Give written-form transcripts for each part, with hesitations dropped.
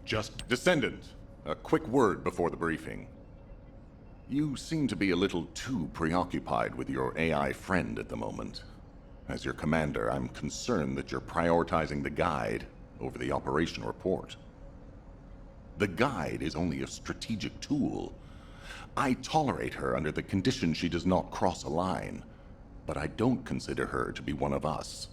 Just Descendant, a quick word before the briefing. You seem to be a little too preoccupied with your AI friend at the moment. As your commander, I'm concerned that you're prioritizing the guide over the operation report. The guide is only a strategic tool. I tolerate her under the condition she does not cross a line, but I don't consider her to be one of us.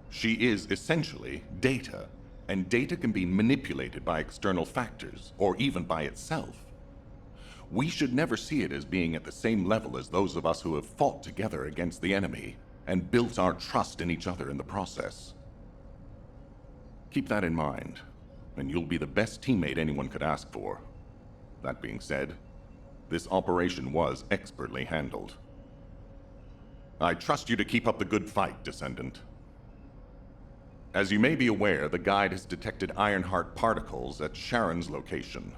She is essentially data, and data can be manipulated by external factors, or even by itself. We should never see it as being at the same level as those of us who have fought together against the enemy and built our trust in each other in the process. Keep that in mind, and you'll be the best teammate anyone could ask for. That being said, this operation was expertly handled. I trust you to keep up the good fight, Descendant. As you may be aware, the guide has detected Ironheart particles at Sharon's location.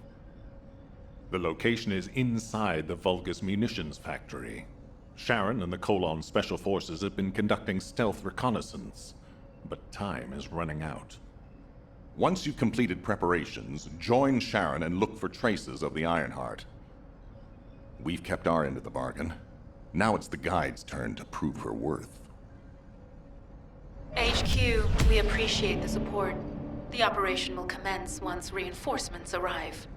the location is inside the Vulgus munitions factory. Sharon and the Colon Special Forces have been conducting stealth reconnaissance, but time is running out. Once you've completed preparations, join Sharon and look for traces of the Ironheart. We've kept our end of the bargain. Now it's the guide's turn to prove her worth. HQ, we appreciate the support. The operation will commence once reinforcements arrive.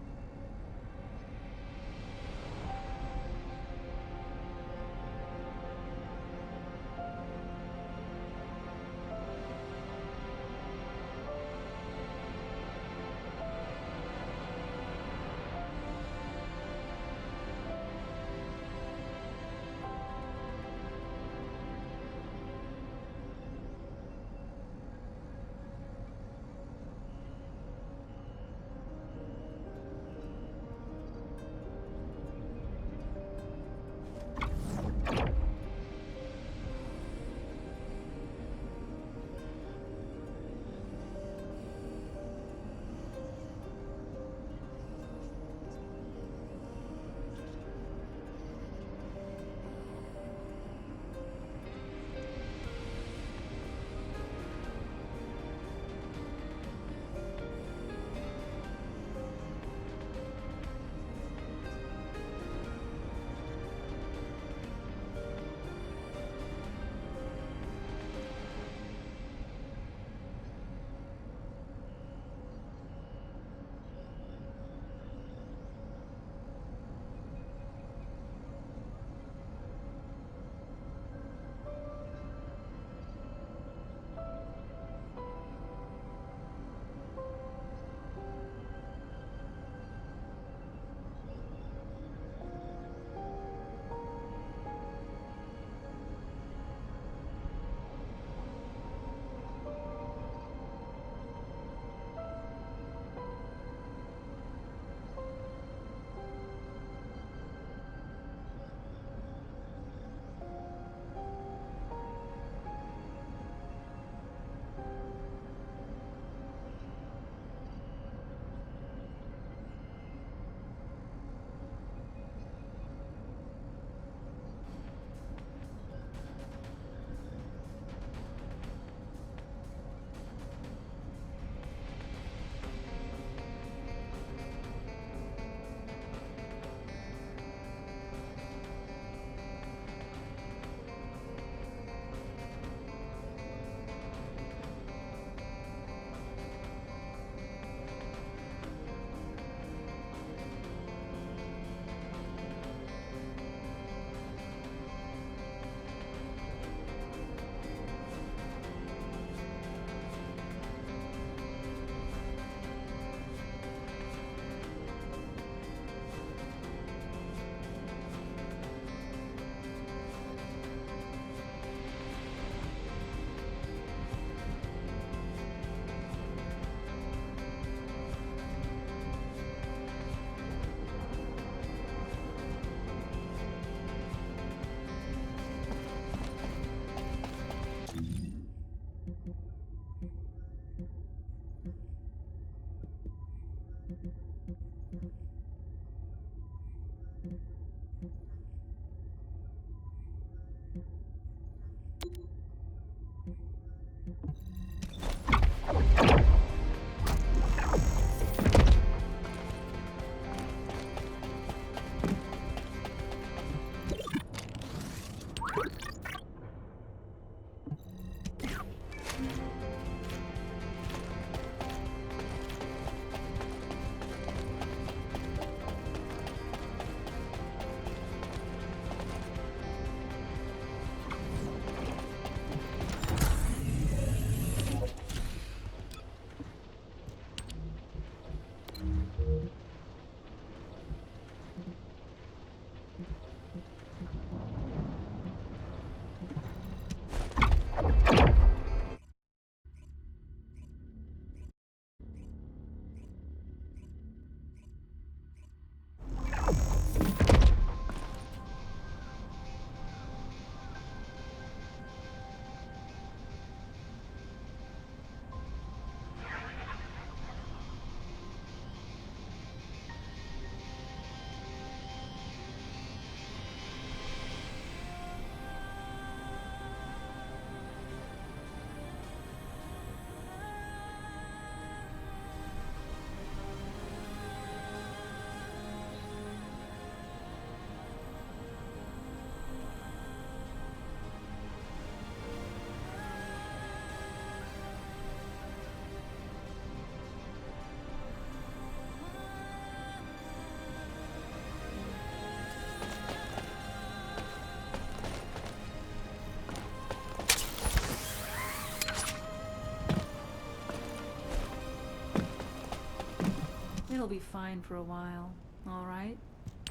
It'll be fine for a while, all right?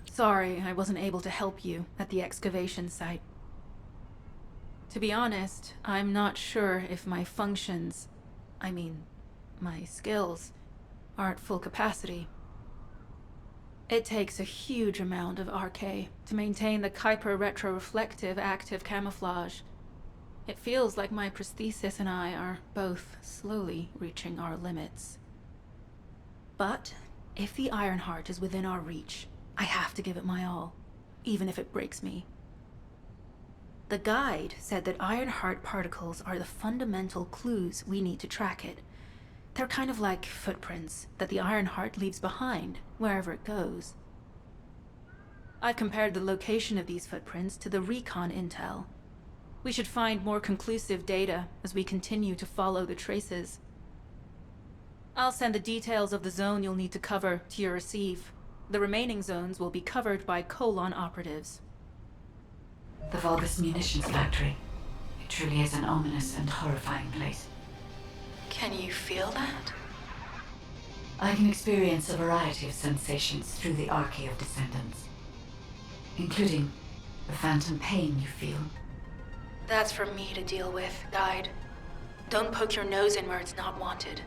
Sorry I wasn't able to help you at the excavation site. To be honest, I'm not sure if my functions, my skills, are at full capacity. It takes a huge amount of RK to maintain the Kuiper retroreflective active camouflage. It feels like my prosthesis and I are both slowly reaching our limits. But if the Ironheart is within our reach, I have to give it my all, even if it breaks me. The guide said that Ironheart particles are the fundamental clues we need to track it. They're kind of like footprints that the Ironheart leaves behind, wherever it goes. I've compared the location of these footprints to the recon intel. We should find more conclusive data as we continue to follow the traces. I'll send the details of the zone you'll need to cover to your receive. The remaining zones will be covered by Colon operatives. The Vulgus munitions factory. It truly is an ominous and horrifying place. Can you feel that? I can experience a variety of sensations through the Archae of Descendants, including the phantom pain you feel. That's for me to deal with, Guide. Don't poke your nose in where it's not wanted.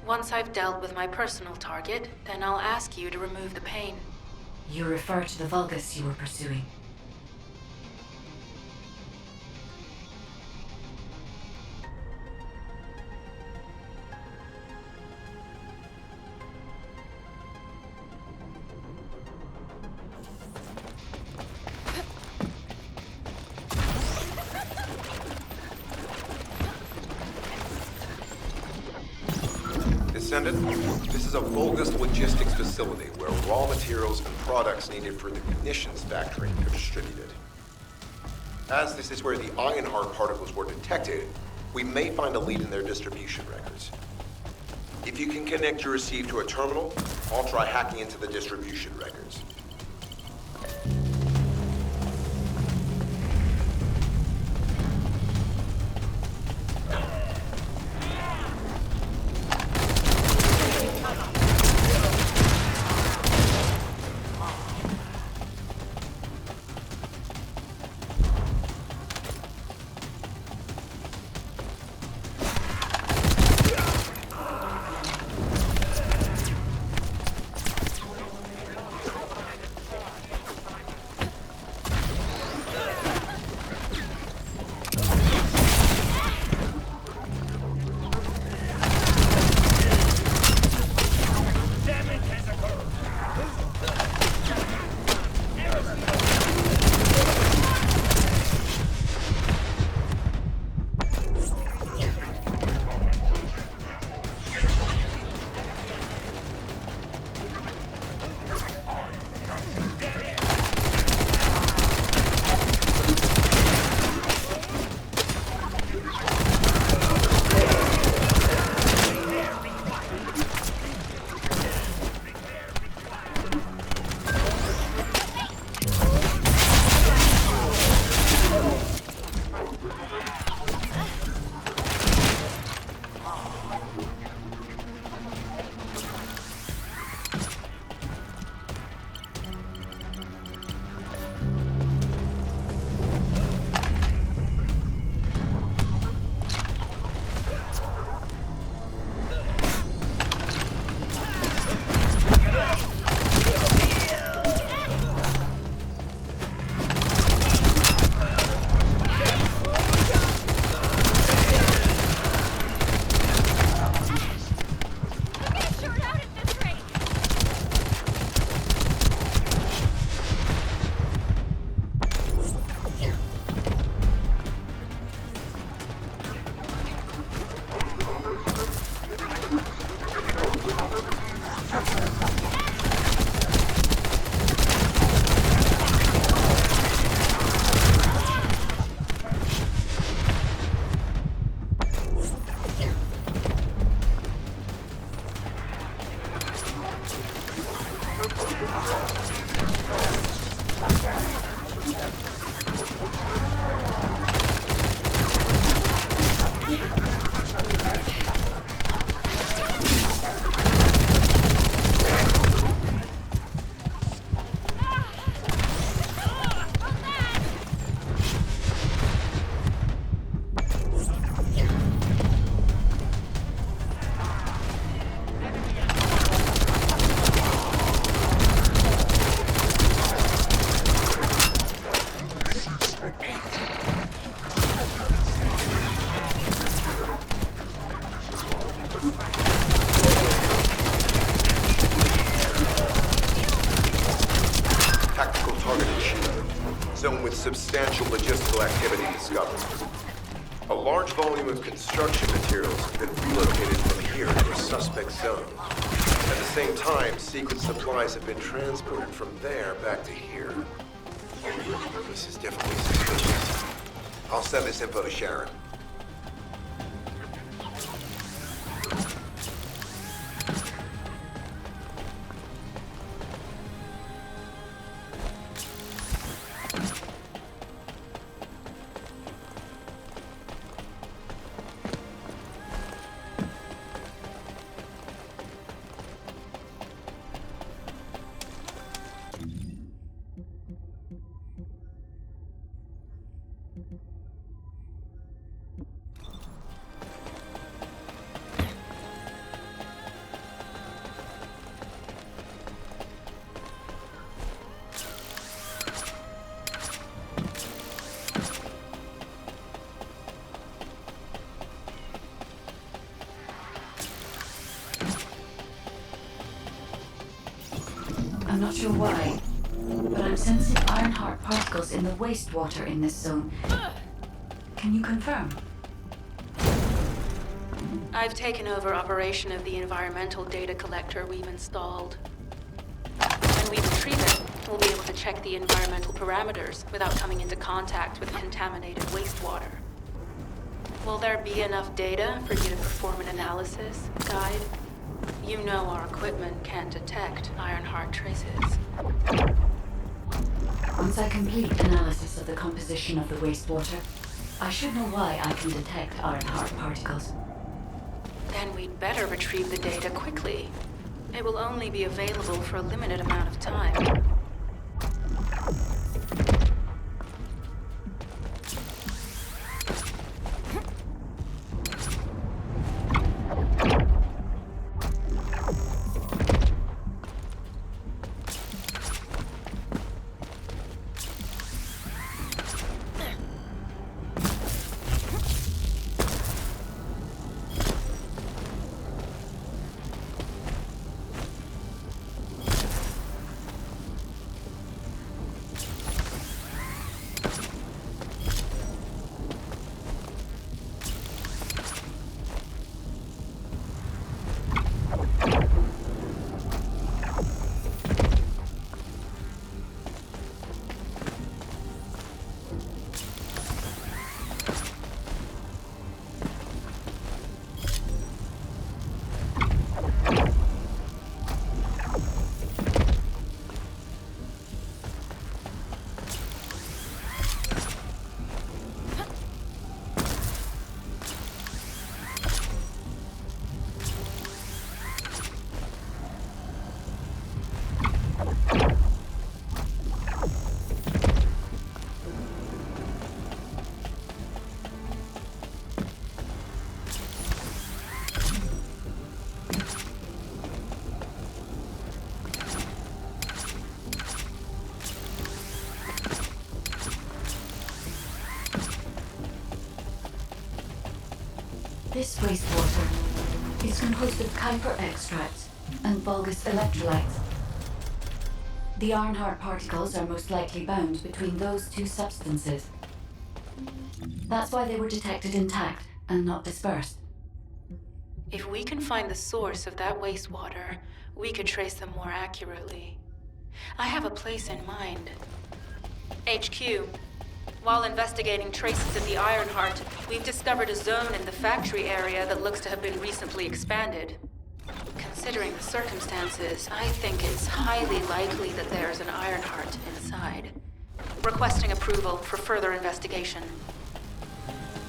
Once I've dealt with my personal target, then I'll ask you to remove the pain. You refer to the Vulgus you were pursuing. Descendant, this is a Vulgus logistics facility where raw materials and products needed for the munitions factory are distributed. As this is where the Ironheart particles were detected, we may find a lead in their distribution records. If you can connect your receive to a terminal, I'll try hacking into the distribution records. targeted shooter. Zone with substantial logistical activity discovered. A large volume of construction materials have been relocated from here to a suspect zone. At the same time, secret supplies have been transported from there back to here. This is definitely suspicious. I'll send this info to Sharon. I'm not sure why, but I'm sensing Ironheart particles in the wastewater in this zone. Can you confirm? I've taken over operation of the environmental data collector we've installed. When we retrieve it, we'll be able to check the environmental parameters without coming into contact with contaminated wastewater. Will there be enough data for you to perform an analysis, Guide? You know our equipment can't detect Ironheart traces. Once I complete analysis of the composition of the wastewater, I should know why I can detect Ironheart particles. Then we'd better retrieve the data quickly. It will only be available for a limited amount of time. This wastewater is composed of Kuiper extracts and Vulgus electrolytes. The Ironheart particles are most likely bound between those two substances. That's why they were detected intact and not dispersed. If we can find the source of that wastewater, we could trace them more accurately. I have a place in mind. HQ. While investigating traces of the Ironheart, we've discovered a zone in the factory area that looks to have been recently expanded. Considering the circumstances, I think it's highly likely that there's an Ironheart inside. Requesting approval for further investigation.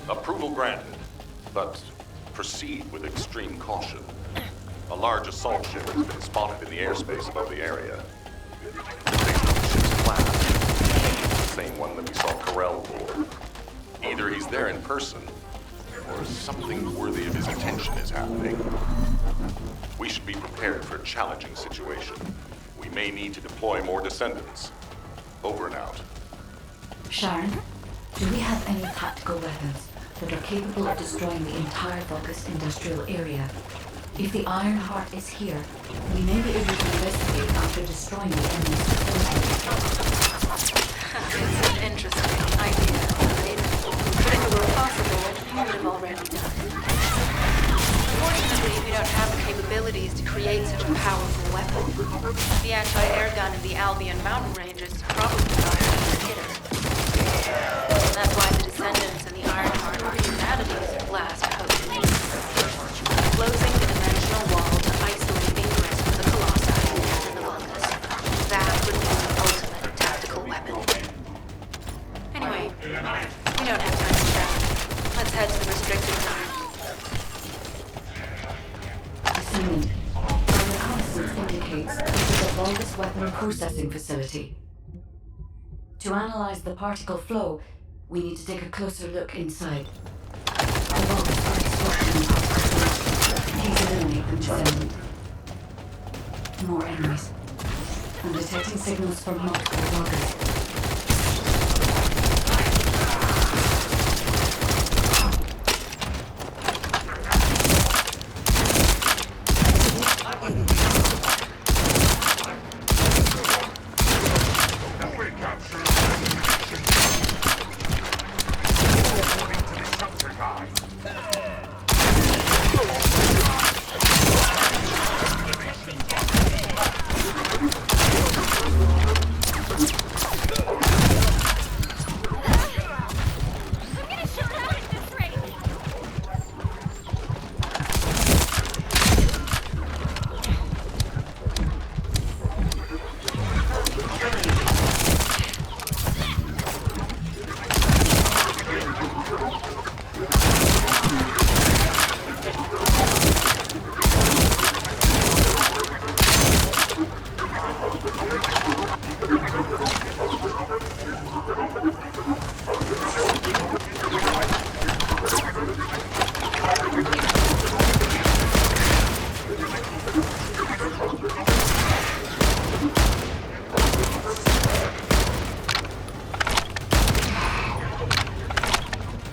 Approval granted, but proceed with extreme caution. A large assault ship has been spotted in the airspace above the area. Based on the ship's class, the same one that we saw Corell aboard. Either he's there in person, or something worthy of his attention is happening. We should be prepared for a challenging situation. We may need to deploy more descendants. Over and out. Sharon, do we have any tactical weapons that are capable of destroying the entire Vulgus industrial area? If the Ironheart is here, we may be able to investigate after destroying the enemy's facility. We don't have time to chat. Let's head to the restricted zone. Descendant, our reconnaissance indicates this is a Vulgus weapon processing facility. To analyze the particle flow, we need to take a closer look inside. The Vulgus are disrupting particles. Please eliminate them, Descendant. More enemies. I'm detecting signals from multiple Vulgus.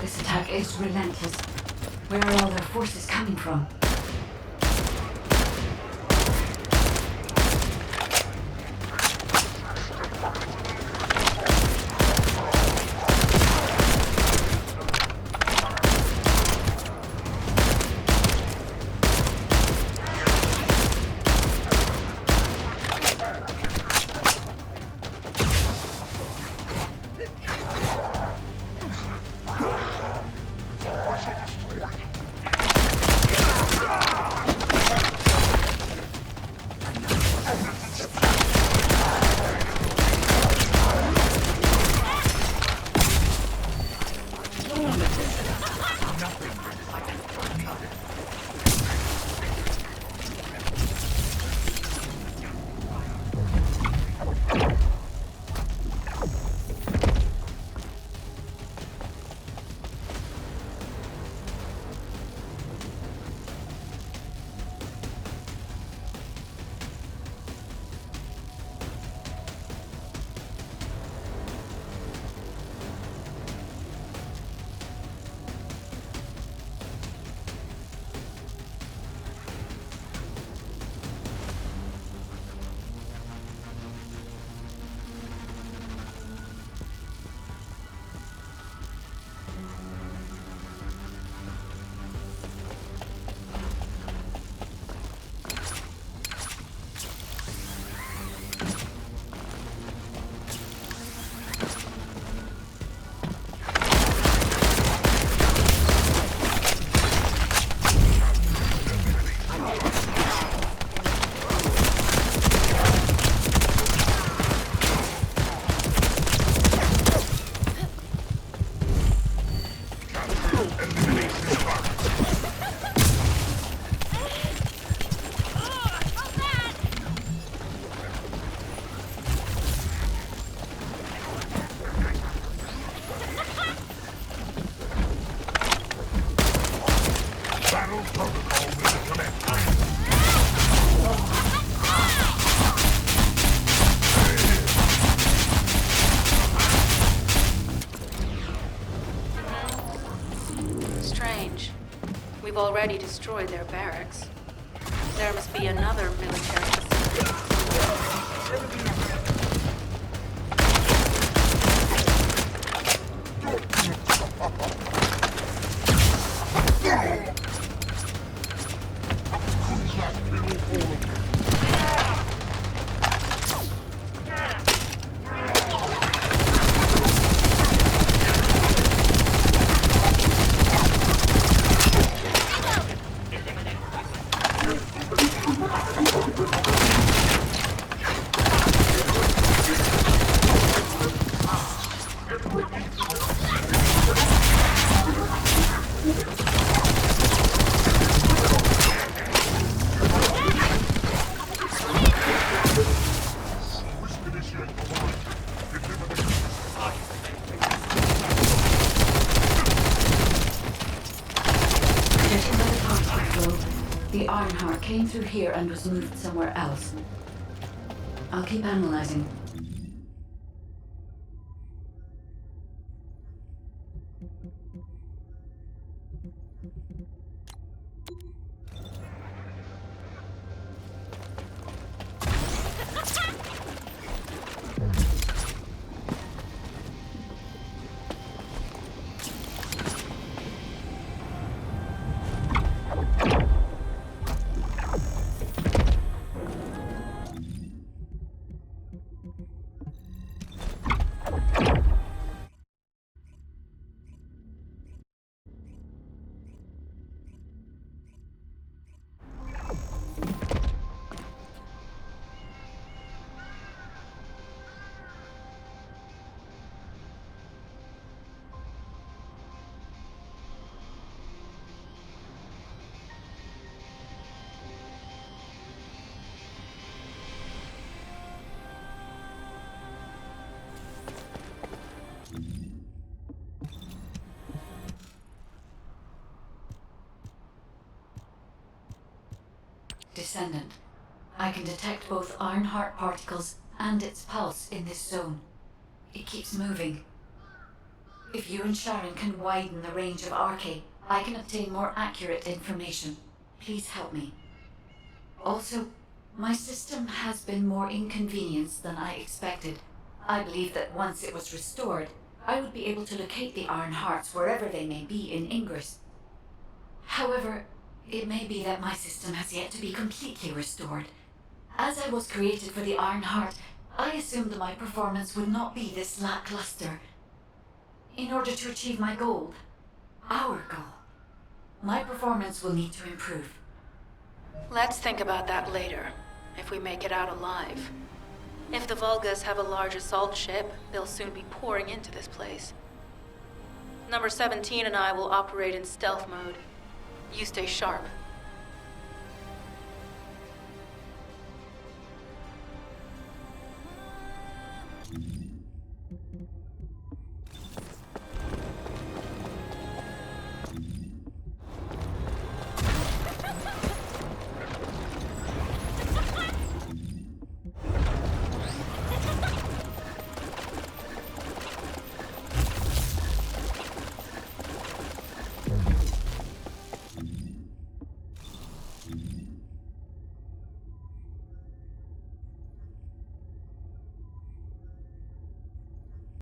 This attack is relentless. Where are all their forces coming from? Strange. We've already destroyed their barracks. There must be another military facility. Ironheart came through here and was moved somewhere else. I'll keep analyzing. Descendant. I can detect both Ironheart particles and its pulse in this zone. It keeps moving. If you and Sharon can widen the range of Arche, I can obtain more accurate information. Please help me. Also, my system has been more inconvenienced than I expected. I believe that once it was restored, I would be able to locate the Ironhearts wherever they may be in Ingress. However, it may be that my system has yet to be completely restored. As I was created for the Ironheart, I assumed my performance would not be this lackluster. In order to achieve my goal, our goal, my performance will need to improve. Let's think about that later, if we make it out alive. If the Vulgas have a large assault ship, they'll soon be pouring into this place. Number 17 and I will operate in stealth mode. You stay sharp.